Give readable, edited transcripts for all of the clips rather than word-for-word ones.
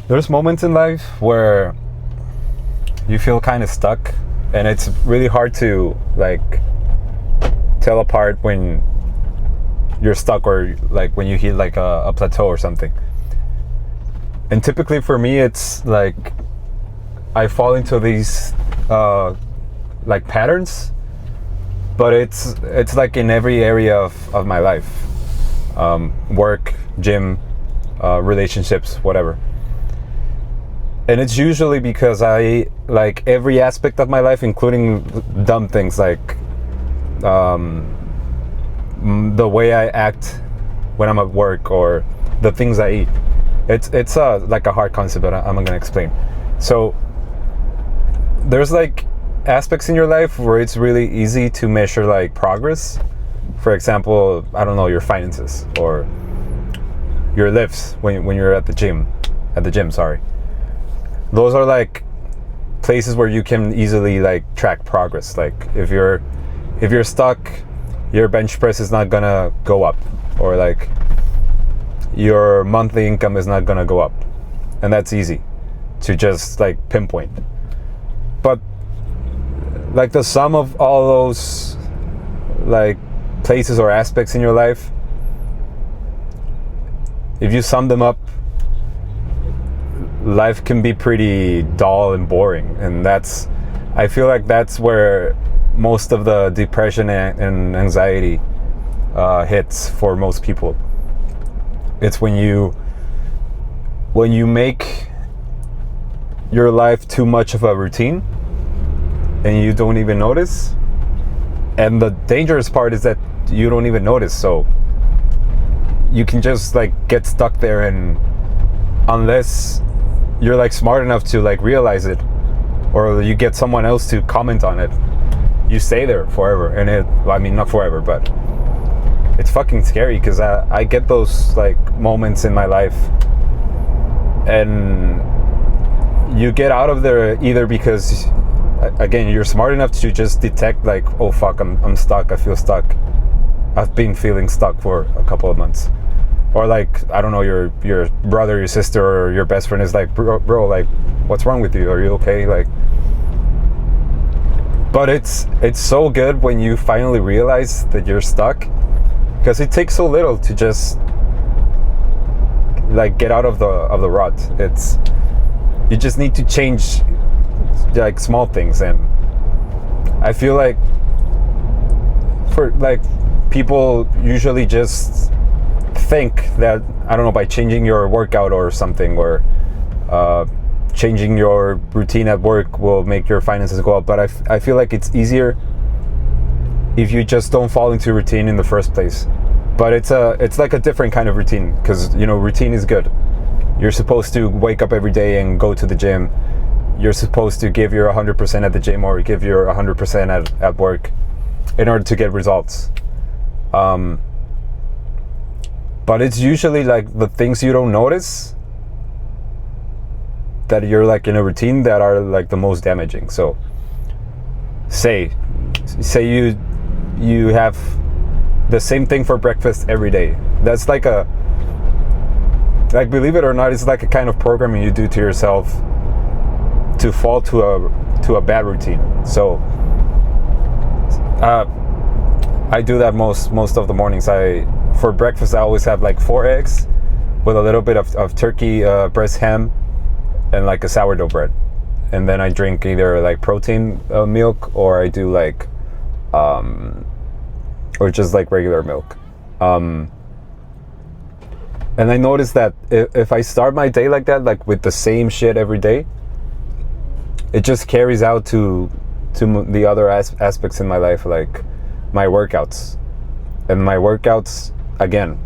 There's moments in life where you feel kind of stuck, and it's really hard to like tell apart when you're stuck or like when you hit like a plateau or something. And typically for me, it's like I fall into these like patterns, but it's like in every area of my life, work, gym, relationships, whatever. And it's usually because I like every aspect of my life, including dumb things like the way I act when I'm at work or the things I eat. It's like a hard concept, but I'm gonna explain. So there's like aspects in your life where it's really easy to measure like progress. For example, I don't know, your finances or your lifts when you're at the gym, sorry. Those are like places where you can easily like track progress. Like if you're stuck, your bench press is not gonna go up, or like your monthly income is not gonna go up, and that's easy to just like pinpoint. But like the sum of all those like places or aspects in your life, if you sum them up, life can be pretty dull and boring. And I feel like that's where most of the depression and anxiety hits for most people. It's when you make your life too much of a routine and you don't even notice. And the dangerous part is that you don't even notice, so you can just like get stuck there, and unless you're like smart enough to like realize it, or you get someone else to comment on it, you stay there forever. And not forever, but it's fucking scary, because I get those like moments in my life, and you get out of there either because again you're smart enough to just detect like, oh fuck, I'm stuck, I feel stuck, I've been feeling stuck for a couple of months. Or like, I don't know, your brother, your sister, or your best friend is like, bro, like, what's wrong with you? Are you okay? Like, but it's so good when you finally realize that you're stuck, because it takes so little to just like get out of the rut. You just need to change like small things. And I feel like for like people usually just think that, I don't know, by changing your workout or something, or changing your routine at work will make your finances go up. But I feel like it's easier if you just don't fall into routine in the first place. But it's like a different kind of routine, because routine is good. You're supposed to wake up every day and go to the gym. You're supposed to give your 100% at the gym, or give your 100% at work in order to get results. But it's usually like the things you don't notice that you're like in a routine that are like the most damaging. So say you have the same thing for breakfast every day. That's like believe it or not, it's like a kind of programming you do to yourself to fall to a bad routine. So I do that most of the mornings. For breakfast, I always have like 4 eggs with a little bit of turkey breast ham and like a sourdough bread. And then I drink either like protein milk, or I do like or just like regular milk. And I noticed that if I start my day like that, like with the same shit every day, it just carries out to the other aspects in my life, like my workouts. And my workouts, again,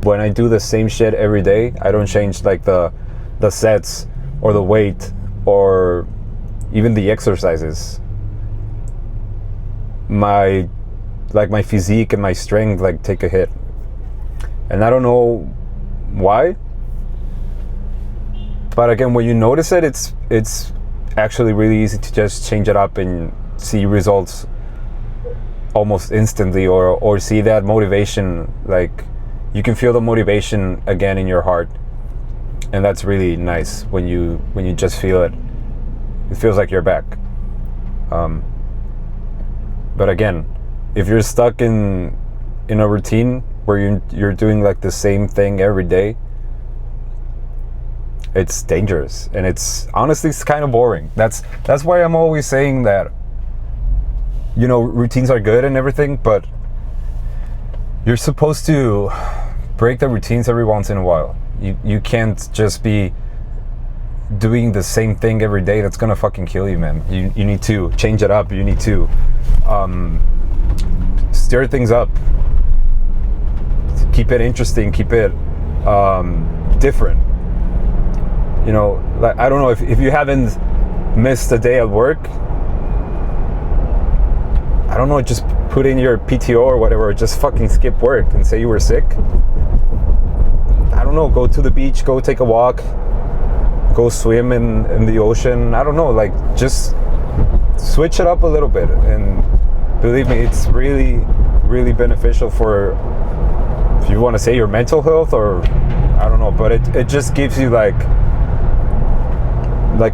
when I do the same shit every day, I don't change like the sets or the weight or even the exercises. My physique and my strength like take a hit. And I don't know why. But again, when you notice it, it's actually really easy to just change it up and see results almost instantly, or see that motivation, like you can feel the motivation again in your heart, and that's really nice when you just feel it. It feels like you're back. But again, if you're stuck in a routine where you're doing like the same thing every day, it's dangerous, and it's honestly, it's kind of boring. That's why I'm always saying that, you know, routines are good and everything, but you're supposed to break the routines every once in a while. You can't just be doing the same thing every day. That's gonna fucking kill you, man. You need to change it up. You need to stir things up, keep it interesting, keep it different. You know, like, I don't know, if you haven't missed a day at work, I don't know, just put in your PTO or whatever, or just fucking skip work and say you were sick. I don't know, go to the beach, go take a walk, go swim in the ocean. I don't know, like, just switch it up a little bit. And believe me, it's really, really beneficial for, if you want to say, your mental health, or I don't know, but it just gives you like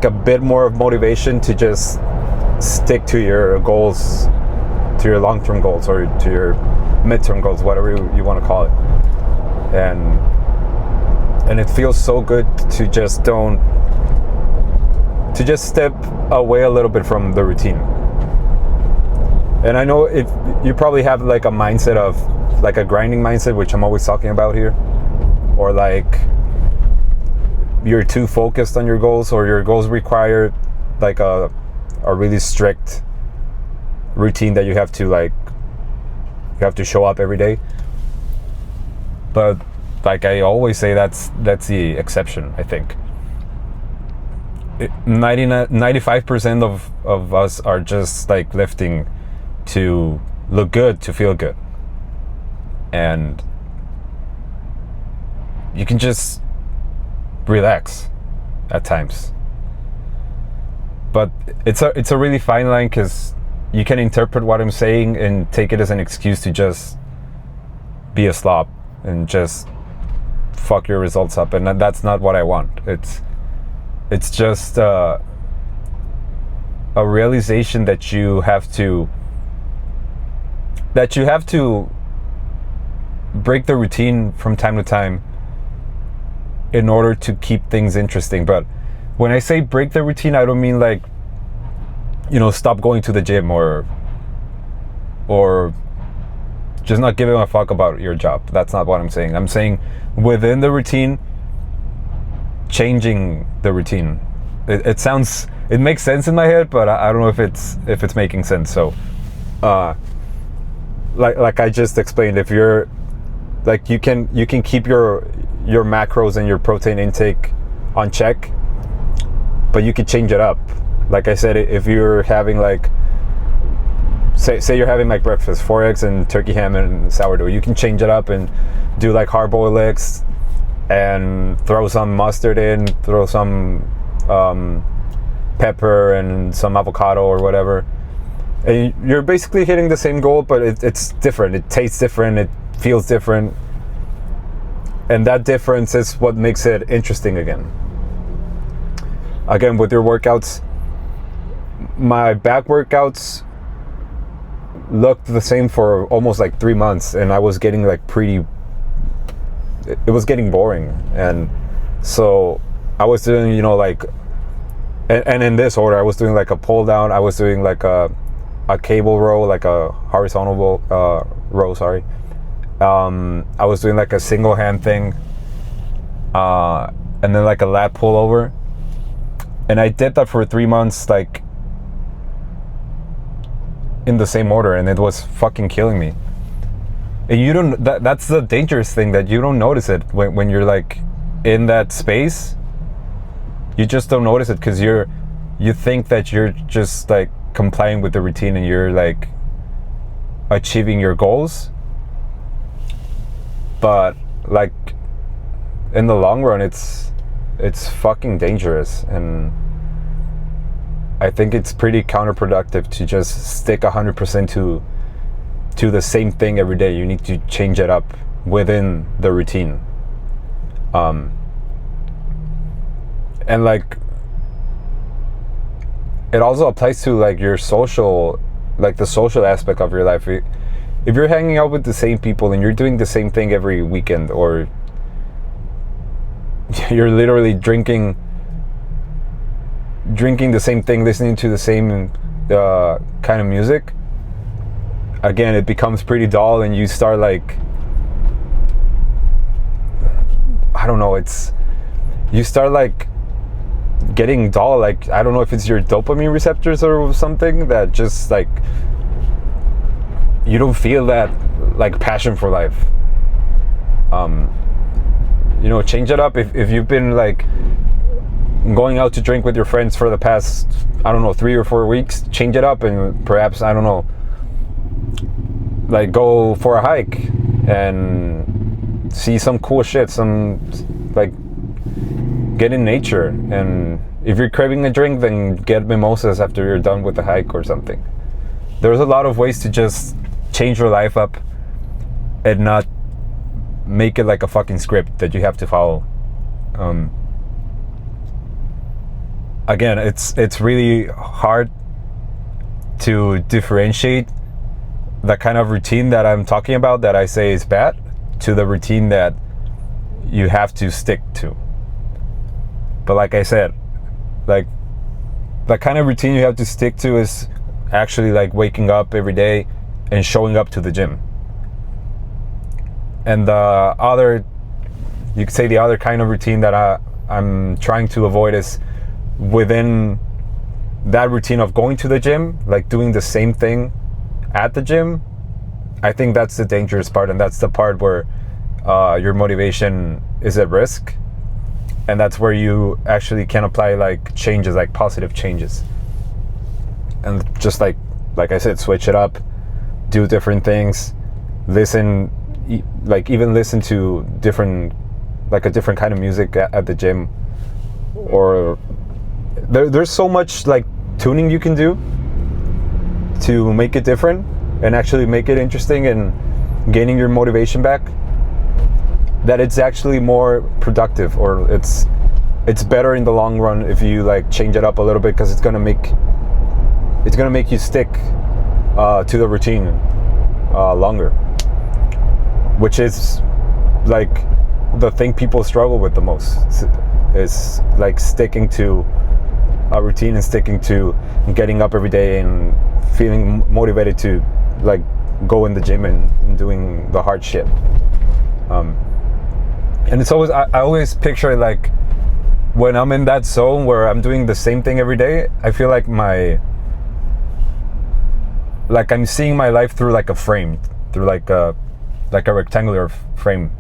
a bit more of motivation to just stick to your goals, to your long-term goals, or to your midterm goals, whatever you want to call it. And it feels so good to just step away a little bit from the routine. And I know if you probably have like a mindset of like a grinding mindset, which I'm always talking about here, or like you're too focused on your goals, or your goals require like a really strict routine that you have to show up every day. But like I always say, that's the exception. I think 95% of us are just like lifting to look good, to feel good, and you can just relax at times. But it's a really fine line, because you can interpret what I'm saying and take it as an excuse to just be a slob and just fuck your results up, and that's not what I want. It's just a realization that you have to break the routine from time to time in order to keep things interesting. But when I say break the routine, I don't mean like, you know, stop going to the gym or just not giving a fuck about your job. That's not what I'm saying. I'm saying within the routine, changing the routine. It makes sense in my head, but I don't know if it's making sense. So like I just explained, if you're like, you can keep your macros and your protein intake on check, but you could change it up. Like I said, if you're having like, say you're having like breakfast, 4 eggs and turkey ham and sourdough, you can change it up and do like hard-boiled eggs and throw some mustard in, throw some pepper and some avocado or whatever. And you're basically hitting the same goal, but it's different. It tastes different. It feels different. And that difference is what makes it interesting again. Again, with your workouts, my back workouts looked the same for almost like 3 months, and I was getting like it was getting boring. And so I was doing, you know, like, and in this order, I was doing like a pull down, I was doing like a cable row, like a horizontal row, sorry. I was doing like a single hand thing, and then like a lat pull over. And I did that for 3 months, like in the same order, and it was fucking killing me. And you don't, that's the dangerous thing, that you don't notice it when you're like in that space. You just don't notice it, because you think that you're just like complying with the routine and you're like achieving your goals. But like in the long run, it's fucking dangerous. And I think it's pretty counterproductive to just stick 100% to the same thing every day. You need to change it up within the routine. And like, it also applies to like your social, like the social aspect of your life. If you're hanging out with the same people and you're doing the same thing every weekend, or you're literally drinking the same thing, listening to the same kind of music, again, it becomes pretty dull, and you start like, I don't know, you start like getting dull. Like, I don't know if it's your dopamine receptors or something that just like, you don't feel that like passion for life. Change it up. If you've been like going out to drink with your friends for the past, I don't know, 3 or 4 weeks, change it up, and perhaps, I don't know, like go for a hike and see some cool shit, some like get in nature. And if you're craving a drink, then get mimosas after you're done with the hike or something. There's a lot of ways to just change your life up and not make it like a fucking script that you have to follow. Again, it's really hard to differentiate the kind of routine that I'm talking about that I say is bad to the routine that you have to stick to. But like I said, like the kind of routine you have to stick to is actually like waking up every day and showing up to the gym. And you could say the other kind of routine that I'm trying to avoid is within that routine of going to the gym, like doing the same thing at the gym. I think that's the dangerous part, and that's the part where your motivation is at risk, and that's where you actually can apply like changes, like positive changes, and just like I said, switch it up, do different things, listen, like even listen to a different kind of music at the gym, or there's so much like tuning you can do to make it different and actually make it interesting and gaining your motivation back, that it's actually more productive, or it's better in the long run if you like change it up a little bit, because it's gonna make you stick to the routine longer, which is like the thing people struggle with the most, is like sticking to a routine and sticking to getting up every day and feeling motivated to like go in the gym and doing the hard shit. And it's always, I always picture like when I'm in that zone where I'm doing the same thing every day, I feel like I'm seeing my life through like a frame, through like a rectangular frame.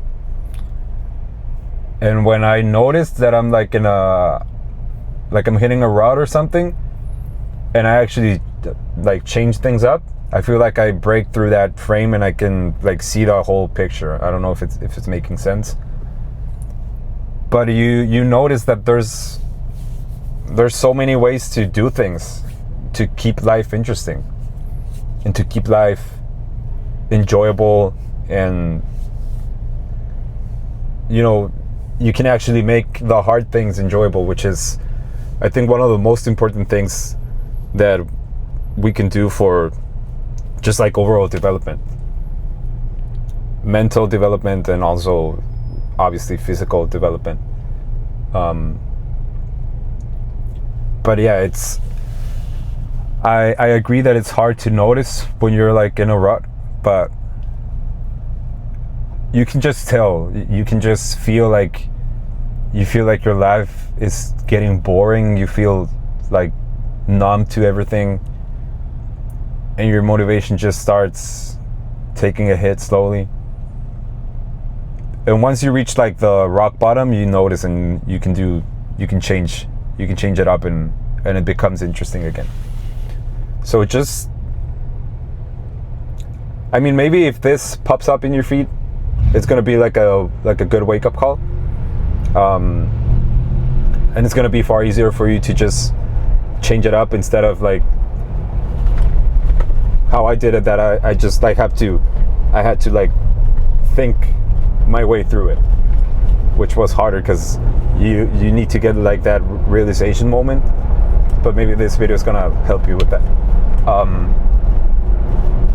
And when I notice that I'm like I'm hitting a rut or something, and I actually like change things up, I feel like I break through that frame and I can like see the whole picture. I don't know if it's making sense, but you notice that there's so many ways to do things to keep life interesting and to keep life enjoyable, and you can actually make the hard things enjoyable, which is, I think, one of the most important things that we can do for just like overall development, mental development, and also obviously physical development. But yeah, I agree that it's hard to notice when you're like in a rut, but you can just tell, you can just feel like your life is getting boring, you feel like numb to everything, and your motivation just starts taking a hit slowly. And once you reach like the rock bottom, you notice, and you can change it up, and it becomes interesting again. So maybe if this pops up in your feed, it's gonna be like a good wake up call. And it's gonna be far easier for you to just change it up, instead of like how I did it, that I just like I had to like think my way through it, which was harder because you need to get like that realization moment. But maybe this video is gonna help you with that.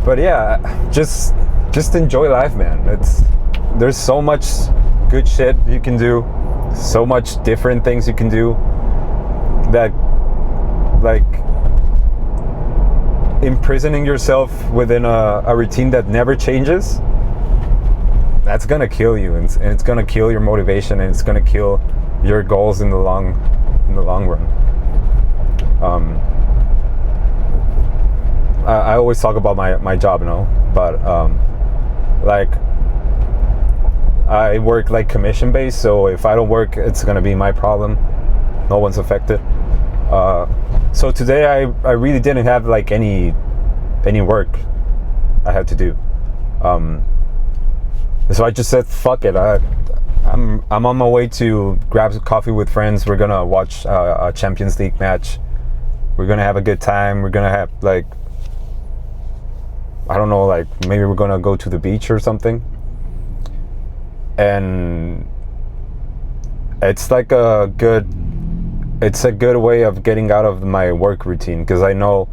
But yeah, just enjoy life, man. There's so much good shit you can do, so much different things you can do, that like imprisoning yourself within a routine that never changes, that's gonna kill you, and it's gonna kill your motivation, and it's gonna kill your goals in the long run. I always talk about my job, but like I work like commission based, so if I don't work, it's gonna be my problem. No one's affected. So today I really didn't have like any work I had to do. So I just said fuck it. I'm on my way to grab some coffee with friends. We're gonna watch a Champions League match. We're gonna have a good time. We're gonna have like, I don't know, like maybe we're gonna go to the beach or something. And it's like a good way of getting out of my work routine, because I know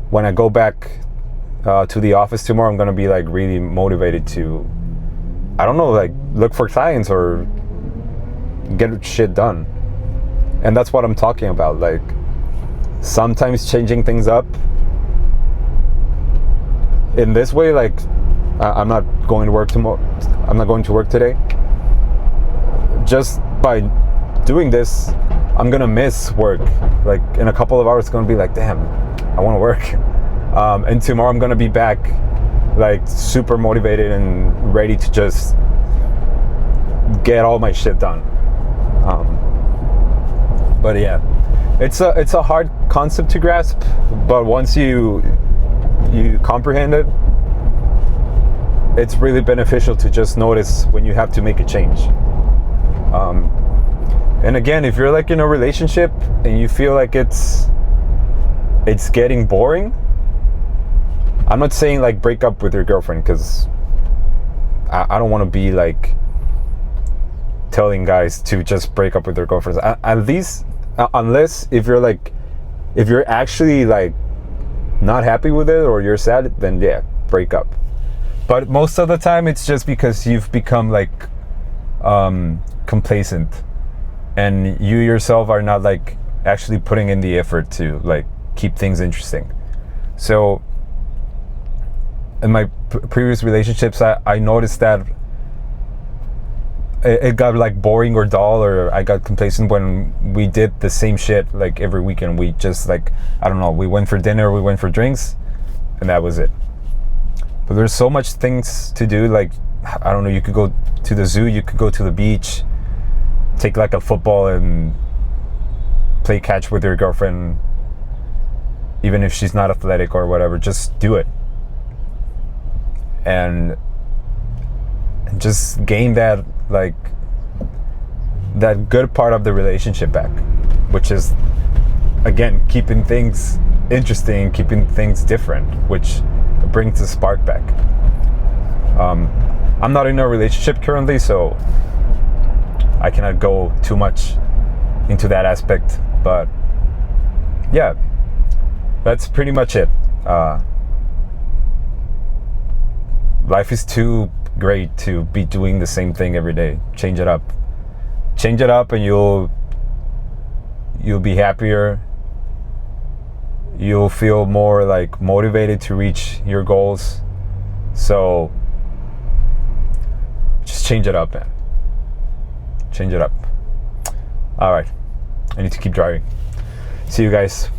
when I go back to the office tomorrow, I'm gonna be like really motivated to, I don't know, like look for clients or get shit done. And that's what I'm talking about. Like sometimes changing things up in this way, like I'm not going to work tomorrow. I'm not going to work today. Just by doing this, I'm gonna miss work. Like in a couple of hours, it's gonna be like, damn, I want to work. And tomorrow I'm gonna be back, like super motivated and ready to just get all my shit done. But yeah, it's a hard concept to grasp, but once you comprehend it, it's really beneficial to just notice when you have to make a change. And again, if you're like in a relationship and you feel like it's getting boring, I'm not saying like break up with your girlfriend, because I don't want to be like telling guys to just break up with their girlfriends. At least, unless if you're actually like not happy with it or you're sad, then yeah, break up. But most of the time it's just because you've become like complacent, and you yourself are not like actually putting in the effort to like keep things interesting. So in my previous relationships, I noticed that it got like boring or dull, or I got complacent when we did the same shit like every weekend. We just like, I don't know, we went for dinner, we went for drinks, and that was it. But there's so much things to do. Like, I don't know, you could go to the zoo, you could go to the beach, take like a football and play catch with your girlfriend, even if she's not athletic or whatever. Just do it and just gain that like that good part of the relationship back, which is again keeping things interesting, keeping things different, which brings the spark back. I'm not in a relationship currently, so I cannot go too much into that aspect, but yeah, that's pretty much it. Life is too great to be doing the same thing every day. Change it up, and you'll be happier. You'll feel more like motivated to reach your goals. So just change it up, man. Change it up. All right, I need to keep driving. See you guys.